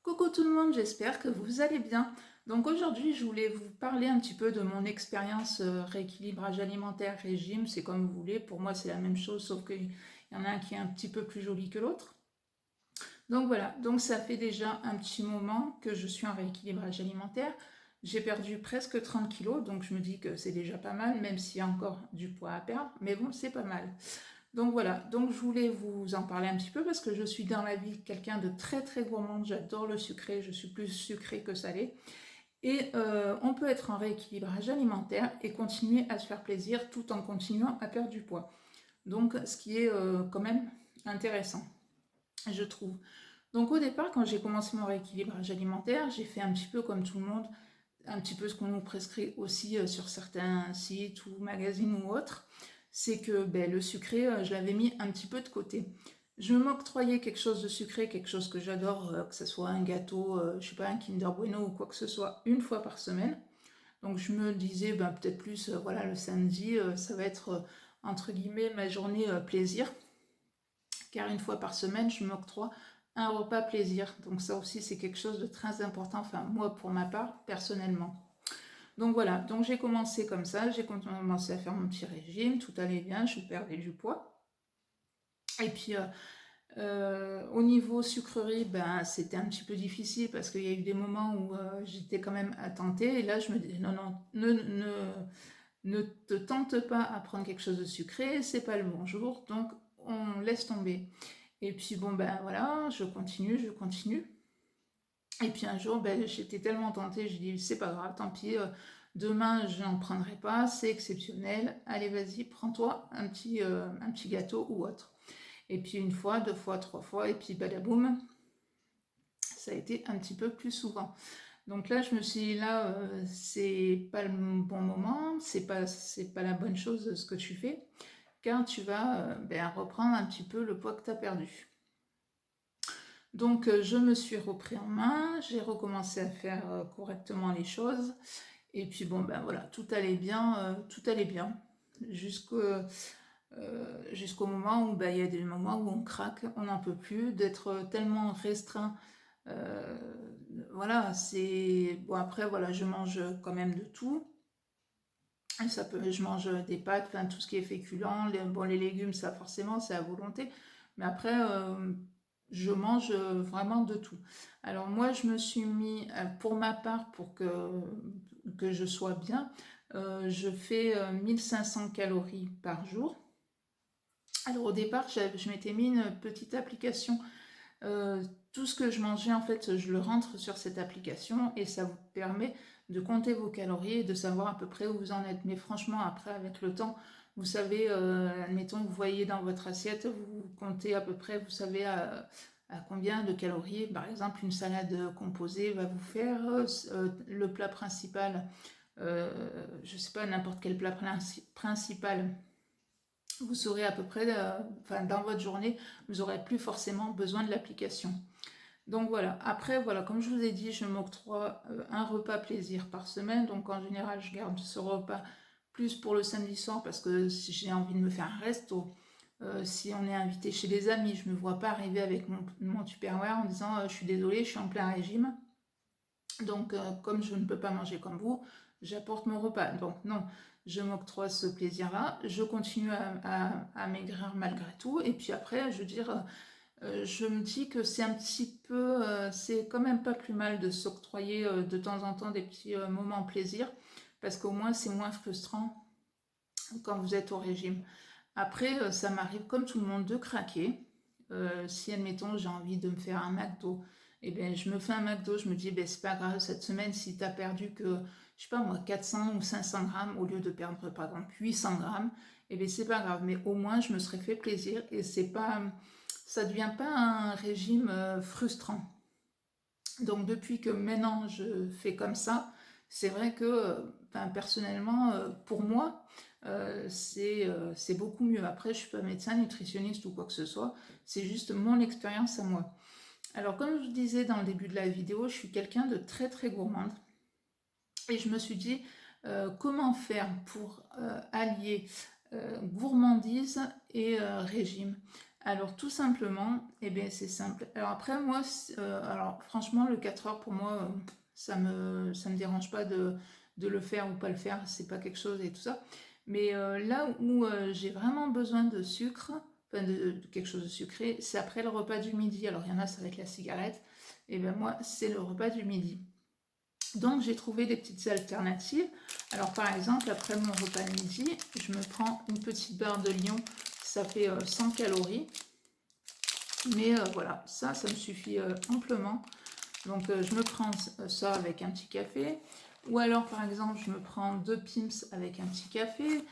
Coucou tout le monde, j'espère que vous allez bien. Donc aujourd'hui, je voulais vous parler un petit peu de mon expérience rééquilibrage alimentaire, régime, c'est comme vous voulez. Pour moi, c'est la même chose, sauf qu'il y en a un qui est un petit peu plus joli que l'autre. Donc voilà, donc ça fait déjà un petit moment que je suis en rééquilibrage alimentaire. J'ai perdu presque 30 kilos, donc je me dis que c'est déjà pas mal, même s'il y a encore du poids à perdre, mais bon, c'est pas mal. Donc voilà, donc je voulais vous en parler un petit peu parce que je suis dans la vie quelqu'un de très très gourmande, j'adore le sucré, je suis plus sucré que salé. Et on peut être en rééquilibrage alimentaire et continuer à se faire plaisir tout en continuant à perdre du poids. Donc ce qui est quand même intéressant, je trouve. Donc au départ, quand j'ai commencé mon rééquilibrage alimentaire, j'ai fait un petit peu comme tout le monde, un petit peu ce qu'on nous prescrit aussi sur certains sites ou magazines ou autres, c'est que le sucré, je l'avais mis un petit peu de côté. Je m'octroyais quelque chose de sucré, quelque chose que j'adore, que ce soit un gâteau, je sais pas, un Kinder Bueno ou quoi que ce soit, une fois par semaine. Donc je me disais, peut-être plus, voilà, le samedi, ça va être, entre guillemets, ma journée plaisir, car une fois par semaine, je m'octroie un repas plaisir. Donc ça aussi, c'est quelque chose de très important, enfin moi pour ma part, personnellement. Donc voilà, donc j'ai commencé comme ça, j'ai commencé à faire mon petit régime, tout allait bien, je perdais du poids. Et puis au niveau sucrerie, c'était un petit peu difficile parce qu'il y a eu des moments où j'étais quand même à tenter. Et là, je me disais, non, non, ne te tente pas à prendre quelque chose de sucré, c'est pas le bon jour, donc on laisse tomber. Et puis bon, ben voilà, je continue, je continue. Et puis un jour, j'étais tellement tentée, j'ai dit, c'est pas grave, tant pis, demain je n'en prendrai pas, c'est exceptionnel, allez vas-y, prends-toi un petit gâteau ou autre. Et puis une fois, deux fois, trois fois, et puis badaboum, ça a été un petit peu plus souvent. Donc là, je me suis dit, là, c'est pas le bon moment, c'est pas la bonne chose ce que tu fais, car tu vas reprendre un petit peu le poids que tu as perdu. Donc je me suis repris en main, j'ai recommencé à faire correctement les choses, et puis bon ben voilà, tout allait bien, jusqu'au moment où il y a des moments où on craque, on n'en peut plus, d'être tellement restreint. euh, voilà, c'est bon après voilà, je mange quand même de tout. Et je mange des pâtes, enfin tout ce qui est féculent, les légumes, ça forcément c'est à volonté. Mais après, je mange vraiment de tout. Alors moi, je me suis mis, pour ma part, pour que je sois bien, je fais 1500 calories par jour. Alors au départ, je m'étais mis une petite application. Tout ce que je mangeais, en fait, je le rentre sur cette application et ça vous permet de compter vos calories et de savoir à peu près où vous en êtes. Mais franchement, après, avec le temps, vous savez, admettons, vous voyez dans votre assiette, vous comptez à peu près, vous savez à combien de calories, par exemple, une salade composée va vous faire, le plat principal, je sais pas, n'importe quel plat principal, vous saurez à peu près, enfin, dans votre journée, vous n'aurez plus forcément besoin de l'application. Donc voilà, après voilà, comme je vous ai dit, je m'octroie un repas plaisir par semaine, donc en général je garde ce repas plus pour le samedi soir parce que si j'ai envie de me faire un resto, si on est invité chez des amis, je ne me vois pas arriver avec mon Tupperware en disant je suis désolée, je suis en plein régime, donc comme je ne peux pas manger comme vous, j'apporte mon repas. Donc non, je m'octroie ce plaisir-là, je continue à maigrir malgré tout, et puis après, je veux dire, je me dis que c'est un petit peu, c'est quand même pas plus mal de s'octroyer de temps en temps des petits moments plaisir, parce qu'au moins c'est moins frustrant quand vous êtes au régime. Après, ça m'arrive comme tout le monde de craquer. Si admettons j'ai envie de me faire un McDo, et bien je me fais un McDo, je me dis c'est pas grave cette semaine si tu as perdu que je sais pas moi 400 ou 500 grammes au lieu de perdre par exemple 800 grammes, et bien c'est pas grave, mais au moins je me serais fait plaisir et c'est pas, ça devient pas un régime frustrant. Donc depuis que maintenant je fais comme ça, c'est vrai que personnellement, pour moi, c'est beaucoup mieux. Après, je ne suis pas médecin, nutritionniste ou quoi que ce soit, c'est juste mon expérience à moi. Alors comme je vous disais dans le début de la vidéo, je suis quelqu'un de très très gourmande. Et je me suis dit, comment faire pour allier gourmandise et régime. Alors tout simplement, eh bien c'est simple. Alors après moi, alors franchement le 4 heures pour moi, ça me dérange pas de le faire ou pas le faire, c'est pas quelque chose et tout ça. Mais là où j'ai vraiment besoin de sucre, enfin de quelque chose de sucré, c'est après le repas du midi. Alors il y en a, ça va être la cigarette, et bien moi c'est le repas du midi. Donc j'ai trouvé des petites alternatives. Alors par exemple, après mon repas de midi, je me prends une petite barre de Lion, ça fait 100 calories. Mais voilà, ça me suffit amplement. Donc je me prends ça avec un petit café. Ou alors par exemple, je me prends 2 Pim's avec un petit café.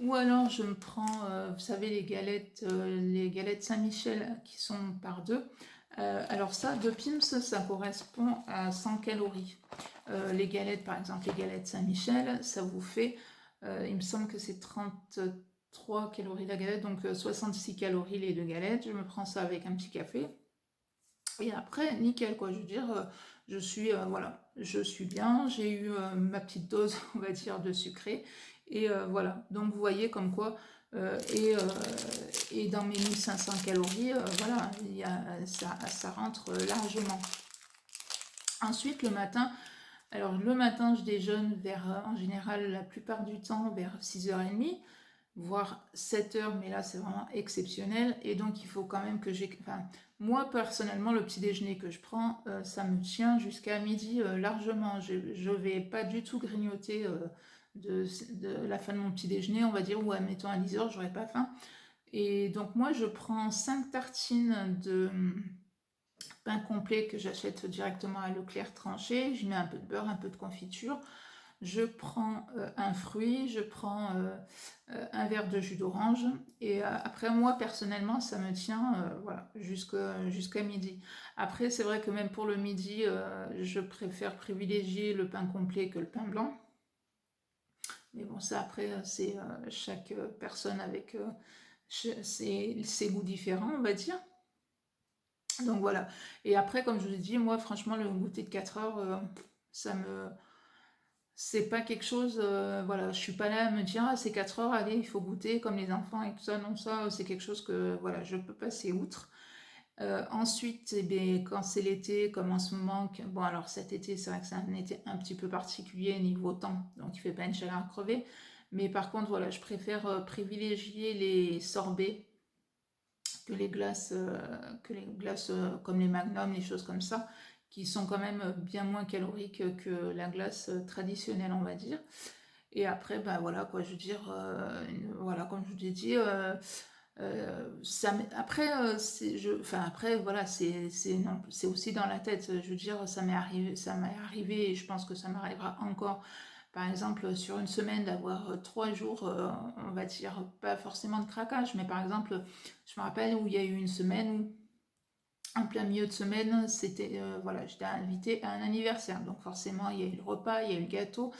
Ou alors je me prends, vous savez, les galettes Saint-Michel qui sont par deux. Alors ça, 2 Pim's, ça correspond à 100 calories. Les galettes, par exemple, les galettes Saint-Michel, ça vous fait, il me semble que c'est 33 calories la galette, donc 66 calories les 2 galettes. Je me prends ça avec un petit café. Et après, nickel, quoi. Je veux dire, voilà, je suis bien. J'ai eu ma petite dose, on va dire, de sucré. Et voilà. Donc, vous voyez comme quoi, euh, et, euh, et dans mes 1500 calories, voilà, ça rentre largement. Ensuite, le matin, alors le matin, je déjeune vers, en général, la plupart du temps, vers 6h30, voire 7 heures, mais là c'est vraiment exceptionnel. Et donc il faut quand même que j'ai... Enfin, moi personnellement, le petit déjeuner que je prends, ça me tient jusqu'à midi largement. Je ne vais pas du tout grignoter de la fin de mon petit déjeuner, on va dire, ou admettons à 10 heures, j'aurais pas faim. Et donc moi je prends 5 tartines de pain complet que j'achète directement à Leclerc tranché, j'y mets un peu de beurre, un peu de confiture, je prends un fruit, je prends un verre de jus d'orange et après moi personnellement ça me tient voilà, jusqu'à midi. Après c'est vrai que même pour le midi je préfère privilégier le pain complet que le pain blanc. Mais bon ça après c'est chaque personne avec ses goûts différents on va dire. Donc voilà. Et après comme je vous ai dit moi franchement le goûter de 4 heures ça me c'est pas quelque chose, voilà, je suis pas là à me dire, ah, c'est 4 heures, allez, il faut goûter comme les enfants et tout ça. Non, ça, c'est quelque chose que, voilà, je peux passer outre. Ensuite, eh bien, quand c'est l'été, comme en ce moment, bon, alors cet été, c'est vrai que c'est un été un petit peu particulier niveau temps, donc il fait pas une chaleur à crever. Mais par contre, voilà, je préfère privilégier les sorbets que les glaces comme les Magnum, les choses comme ça, qui sont quand même bien moins caloriques que la glace traditionnelle, on va dire. Et après, ben voilà, quoi, je veux dire, voilà, comme je vous l'ai dit, après, enfin, après, voilà, non, c'est aussi dans la tête. Je veux dire, ça m'est arrivé, et je pense que ça m'arrivera encore. Par exemple, sur une semaine, d'avoir 3 jours, on va dire, pas forcément de craquage, mais par exemple, je me rappelle où il y a eu une semaine où, en plein milieu de semaine, c'était, voilà, j'étais invitée à un anniversaire. Donc forcément, il y a eu le repas, il y a eu le gâteau.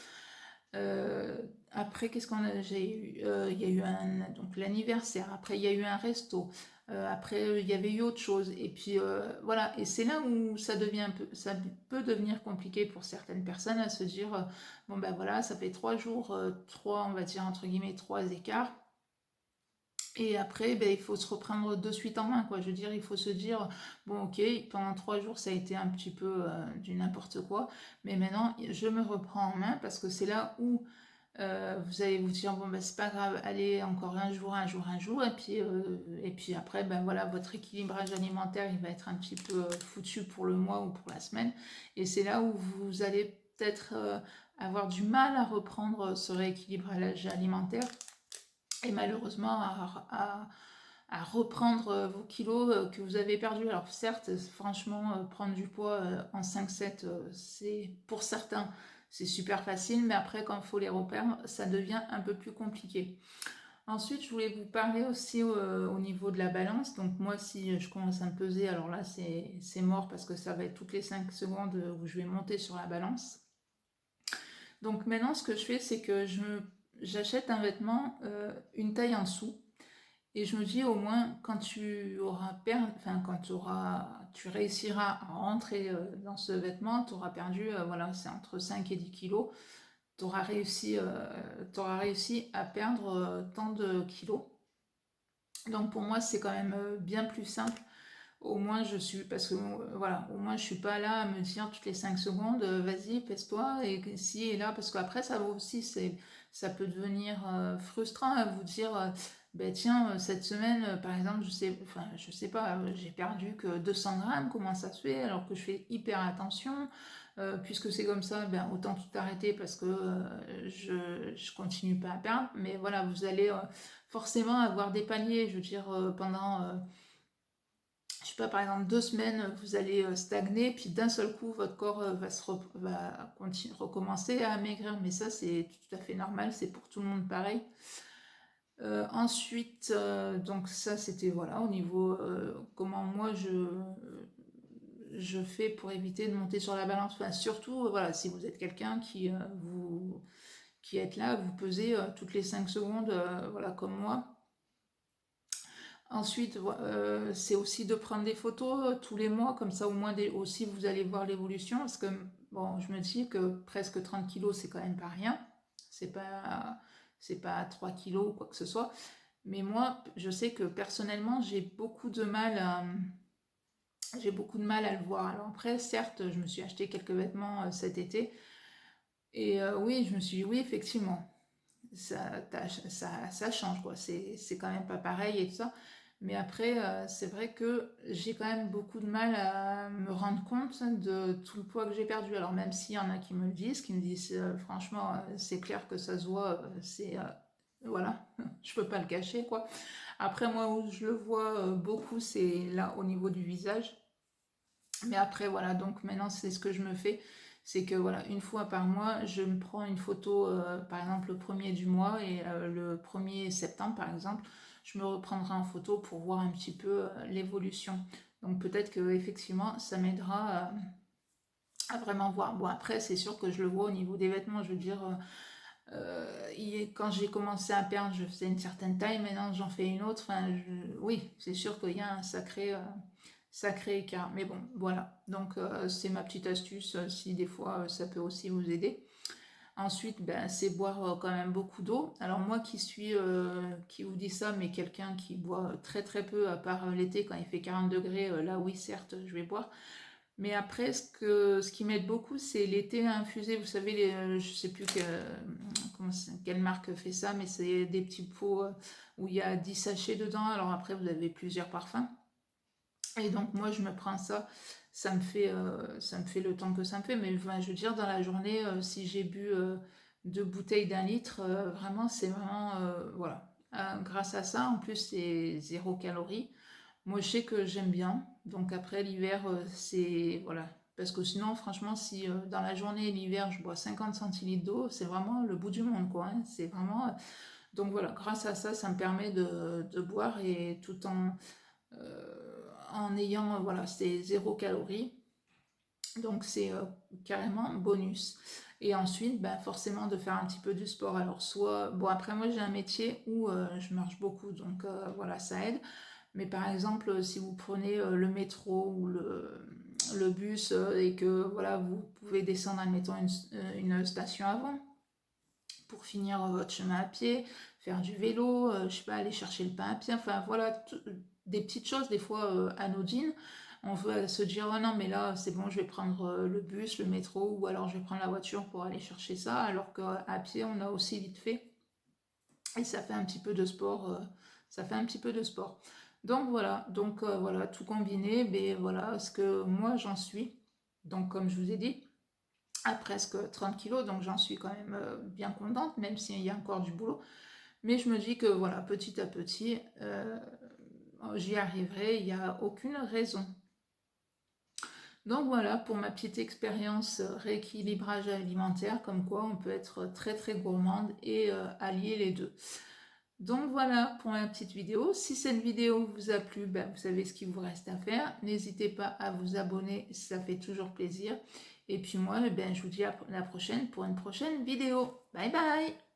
Après, qu'est-ce qu'on a? J'ai eu, il y a eu donc l'anniversaire. Après, il y a eu un resto. Après, il y avait eu autre chose. Et puis voilà. Et c'est là où ça peut devenir compliqué pour certaines personnes à se dire, bon ben voilà, ça fait 3 jours, trois, on va dire entre guillemets, 3 écarts. Et après, ben, il faut se reprendre de suite en main, quoi. Je veux dire, il faut se dire, bon, ok, pendant 3 jours, ça a été un petit peu du n'importe quoi, mais maintenant, je me reprends en main parce que c'est là où vous allez vous dire, bon, ben, c'est pas grave, allez, encore un jour, un jour, un jour, et puis après, ben voilà, votre équilibrage alimentaire, il va être un petit peu foutu pour le mois ou pour la semaine, et c'est là où vous allez peut-être avoir du mal à reprendre ce rééquilibrage alimentaire et malheureusement à reprendre vos kilos que vous avez perdus. Alors certes, franchement, prendre du poids en 5-7, c'est pour certains, c'est super facile, mais après, quand il faut les repères, ça devient un peu plus compliqué. Ensuite, je voulais vous parler aussi au niveau de la balance. Donc moi, si je commence à me peser, alors là, c'est mort parce que ça va être toutes les 5 secondes où je vais monter sur la balance. Donc maintenant, ce que je fais, c'est que j'achète un vêtement une taille en dessous. Et je me dis au moins quand enfin tu réussiras à rentrer dans ce vêtement, tu auras perdu, voilà, c'est entre 5 et 10 kilos. Tu auras réussi à perdre tant de kilos. Donc pour moi, c'est quand même bien plus simple. Au moins, je suis, parce que voilà, au moins, je suis pas là à me dire toutes les 5 secondes, vas-y, pèse-toi, et si et là, parce qu'après, ça va aussi, ça peut devenir frustrant à vous dire, ben tiens, cette semaine, par exemple, je sais pas, j'ai perdu que 200 grammes, comment ça se fait, alors que je fais hyper attention, puisque c'est comme ça, ben autant tout arrêter parce que je continue pas à perdre, mais voilà, vous allez forcément avoir des paliers, je veux dire, pendant je sais pas, par exemple 2 semaines, vous allez stagner, puis d'un seul coup, votre corps va recommencer à maigrir. Mais ça, c'est tout à fait normal, c'est pour tout le monde pareil. Ensuite, donc ça, c'était voilà, au niveau comment moi je fais pour éviter de monter sur la balance. Enfin, surtout, voilà, si vous êtes quelqu'un qui est là, vous pesez toutes les 5 secondes, voilà, comme moi. Ensuite, c'est aussi de prendre des photos tous les mois, comme ça au moins aussi vous allez voir l'évolution, parce que bon, je me dis que presque 30 kilos, c'est quand même pas rien, c'est pas, c'est pas 3 kilos ou quoi que ce soit, mais moi, je sais que personnellement, j'ai beaucoup de mal à le voir. Alors après, certes, je me suis acheté quelques vêtements cet été, et oui, je me suis dit, oui, effectivement, ça change, quoi. C'est quand même pas pareil et tout ça. Mais après, c'est vrai que j'ai quand même beaucoup de mal à me rendre compte de tout le poids que j'ai perdu. Alors même s'il y en a qui me le disent, qui me disent franchement, c'est clair que ça se voit, voilà, je peux pas le cacher, quoi. Après, moi, où je le vois beaucoup, c'est là au niveau du visage. Mais après, voilà, donc maintenant, c'est ce que je me fais. C'est que voilà, une fois par mois, je me prends une photo, par exemple le premier du mois et le 1er septembre, par exemple, je me reprendrai en photo pour voir un petit peu l'évolution. Donc peut-être que effectivement, ça m'aidera à vraiment voir. Bon, après, c'est sûr que je le vois au niveau des vêtements. Je veux dire, quand j'ai commencé à perdre, je faisais une certaine taille. Maintenant, j'en fais une autre. Enfin, oui, c'est sûr qu'il y a un sacré écart. Mais bon, voilà. Donc, c'est ma petite astuce, si des fois ça peut aussi vous aider. Ensuite, ben, c'est boire quand même beaucoup d'eau. Alors moi qui vous dis ça, mais quelqu'un qui boit très très peu, à part l'été quand il fait 40 degrés, là oui, certes, je vais boire. Mais après, ce qui m'aide beaucoup, c'est les thés infusés. Vous savez, je sais plus quelle marque fait ça, mais c'est des petits pots où il y a 10 sachets dedans. Alors après, vous avez plusieurs parfums. Et donc moi je me prends ça, ça me fait le temps que ça me fait, mais enfin, je veux dire dans la journée, si j'ai bu 2 bouteilles d'1 litre, vraiment c'est vraiment, voilà. Grâce à ça, en plus c'est 0 calorie. Moi je sais que j'aime bien, donc après l'hiver c'est, voilà. Parce que sinon franchement si dans la journée l'hiver je bois 50 centilitres d'eau, c'est vraiment le bout du monde quoi, hein. C'est vraiment... Donc voilà, grâce à ça, ça me permet de boire et tout en ayant, voilà, c'est 0 calorie. Donc c'est carrément bonus. Et ensuite, ben, forcément de faire un petit peu du sport. Alors soit, bon après moi j'ai un métier où je marche beaucoup, donc voilà, ça aide. Mais par exemple, si vous prenez le métro ou le bus et que voilà, vous pouvez descendre, admettons, une station avant pour finir votre chemin à pied, faire du vélo, je sais pas, aller chercher le pain à pied, enfin voilà, des petites choses des fois anodines. On veut se dire, oh non, mais là, c'est bon, je vais prendre le bus, le métro, ou alors je vais prendre la voiture pour aller chercher ça, alors qu'à pied, on a aussi vite fait. Et ça fait un petit peu de sport, ça fait un petit peu de sport. Donc voilà, tout combiné, mais voilà ce que moi j'en suis. Donc comme je vous ai dit, à presque 30 kilos, donc j'en suis quand même bien contente, même s'il y a encore du boulot. Mais je me dis que voilà, petit à petit, j'y arriverai, il n'y a aucune raison. Donc voilà pour ma petite expérience rééquilibrage alimentaire, comme quoi on peut être très très gourmande et allier les deux. Donc voilà pour ma petite vidéo. Si cette vidéo vous a plu, ben, vous savez ce qu'il vous reste à faire. N'hésitez pas à vous abonner, ça fait toujours plaisir. Et puis moi, ben, je vous dis à la prochaine pour une prochaine vidéo. Bye bye!